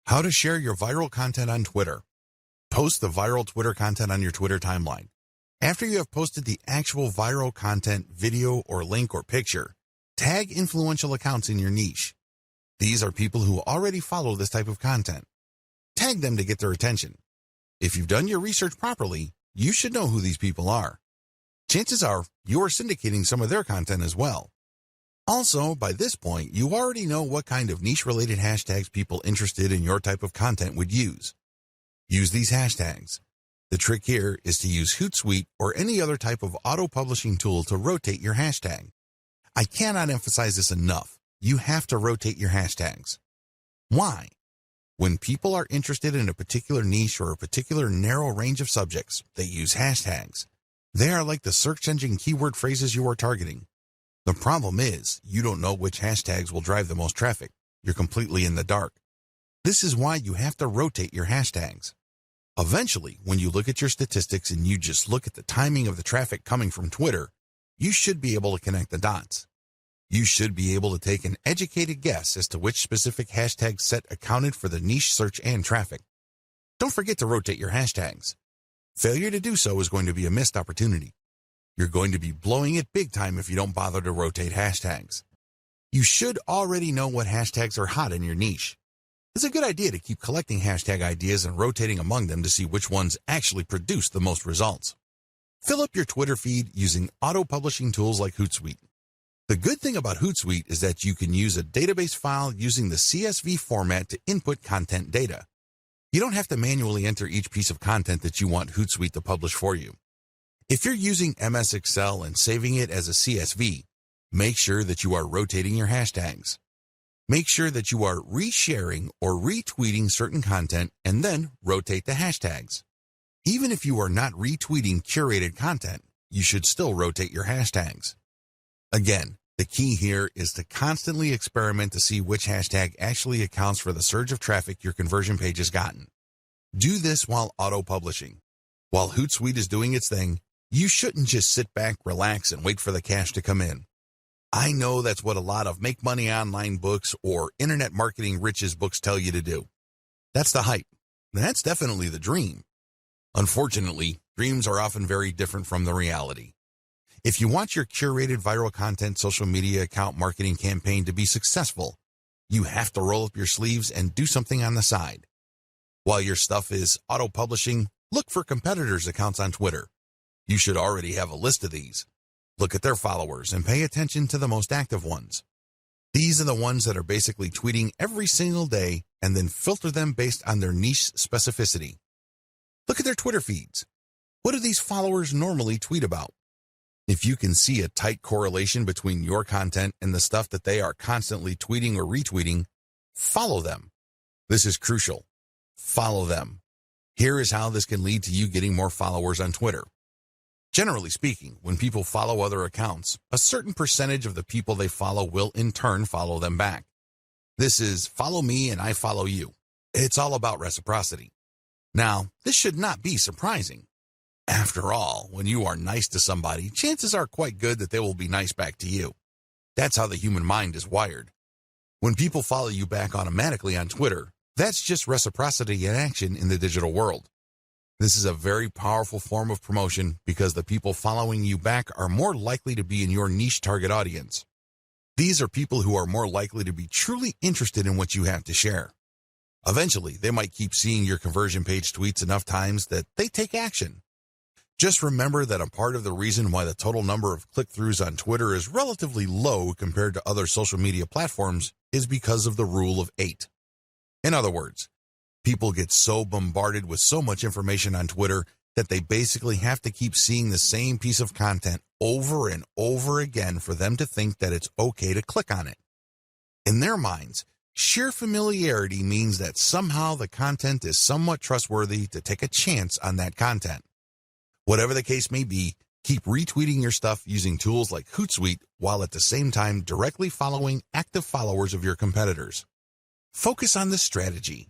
How to share your viral content on Twitter. Post the viral Twitter content on your Twitter timeline. After you have posted the actual viral content, video or link or picture, tag influential accounts in your niche. These are people who already follow this type of content. Tag them to get their attention. If you've done your research properly, you should know who these people are. Chances are you are syndicating some of their content as well. Also, by this point, you already know what kind of niche-related hashtags people interested in your type of content would use. Use these hashtags. The trick here is to use Hootsuite or any other type of auto-publishing tool to rotate your hashtag. I cannot emphasize this enough. You have to rotate your hashtags. Why? When people are interested in a particular niche or a particular narrow range of subjects, they use hashtags. They are like the search engine keyword phrases you are targeting. The problem is, you don't know which hashtags will drive the most traffic. You're completely in the dark. This is why you have to rotate your hashtags. Eventually, when you look at your statistics and you just look at the timing of the traffic coming from Twitter, you should be able to connect the dots. You should be able to take an educated guess as to which specific hashtag set accounted for the niche search and traffic. Don't forget to rotate your hashtags. Failure to do so is going to be a missed opportunity. You're going to be blowing it big time if you don't bother to rotate hashtags. You should already know what hashtags are hot in your niche. It's a good idea to keep collecting hashtag ideas and rotating among them to see which ones actually produce the most results. Fill up your Twitter feed using auto-publishing tools like Hootsuite. The good thing about Hootsuite is that you can use a database file using the CSV format to input content data. You don't have to manually enter each piece of content that you want Hootsuite to publish for you. If you're using MS Excel and saving it as a CSV, make sure that you are rotating your hashtags. Make sure that you are resharing or retweeting certain content and then rotate the hashtags. Even if you are not retweeting curated content, you should still rotate your hashtags. Again, the key here is to constantly experiment to see which hashtag actually accounts for the surge of traffic your conversion page has gotten. Do this while auto-publishing. While Hootsuite is doing its thing, you shouldn't just sit back, relax, and wait for the cash to come in. I know that's what a lot of Make Money Online books or Internet Marketing Riches books tell you to do. That's the hype. That's definitely the dream. Unfortunately, dreams are often very different from the reality. If you want your curated viral content social media account marketing campaign to be successful, you have to roll up your sleeves and do something on the side. While your stuff is auto-publishing, look for competitors' accounts on Twitter. You should already have a list of these. Look at their followers and pay attention to the most active ones. These are the ones that are basically tweeting every single day and then filter them based on their niche specificity. Look at their Twitter feeds. What do these followers normally tweet about? If you can see a tight correlation between your content and the stuff that they are constantly tweeting or retweeting, follow them. This is crucial. Follow them. Here is how this can lead to you getting more followers on Twitter. Generally speaking, when people follow other accounts, a certain percentage of the people they follow will in turn follow them back. This is follow me and I follow you. It's all about reciprocity. Now, this should not be surprising. After all, when you are nice to somebody, chances are quite good that they will be nice back to you. That's how the human mind is wired. When people follow you back automatically on Twitter, that's just reciprocity in action in the digital world. This is a very powerful form of promotion because the people following you back are more likely to be in your niche target audience. These are people who are more likely to be truly interested in what you have to share. Eventually, they might keep seeing your conversion page tweets enough times that they take action. Just remember that a part of the reason why the total number of click-throughs on Twitter is relatively low compared to other social media platforms is because of the rule of 8. In other words, people get so bombarded with so much information on Twitter that they basically have to keep seeing the same piece of content over and over again for them to think that it's okay to click on it. In their minds, sheer familiarity means that somehow the content is somewhat trustworthy to take a chance on that content. Whatever the case may be, keep retweeting your stuff using tools like Hootsuite while at the same time directly following active followers of your competitors. Focus on this strategy.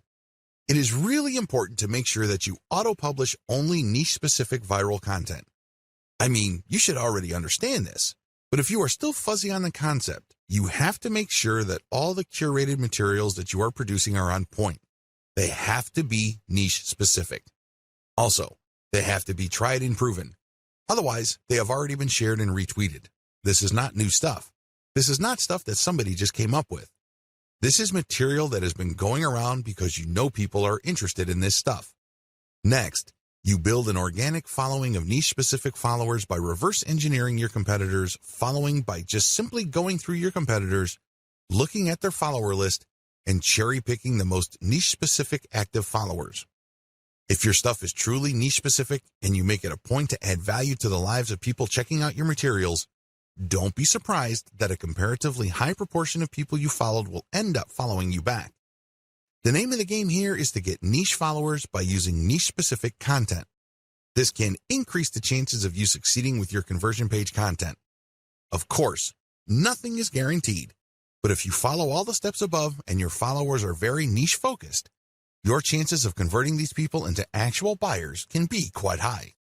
It is really important to make sure that you auto-publish only niche-specific viral content. I mean, you should already understand this, but if you are still fuzzy on the concept, you have to make sure that all the curated materials that you are producing are on point. They have to be niche specific. Also, they have to be tried and proven. Otherwise, they have already been shared and retweeted. This is not new stuff. This is not stuff that somebody just came up with. This is material that has been going around because you know people are interested in this stuff. Next, you build an organic following of niche-specific followers by reverse engineering your competitors' following by just simply going through your competitors, looking at their follower list, and cherry-picking the most niche-specific active followers. If your stuff is truly niche-specific and you make it a point to add value to the lives of people checking out your materials, don't be surprised that a comparatively high proportion of people you followed will end up following you back. The name of the game here is to get niche followers by using niche-specific content. This can increase the chances of you succeeding with your conversion page content. Of course, nothing is guaranteed, but if you follow all the steps above and your followers are very niche-focused, your chances of converting these people into actual buyers can be quite high.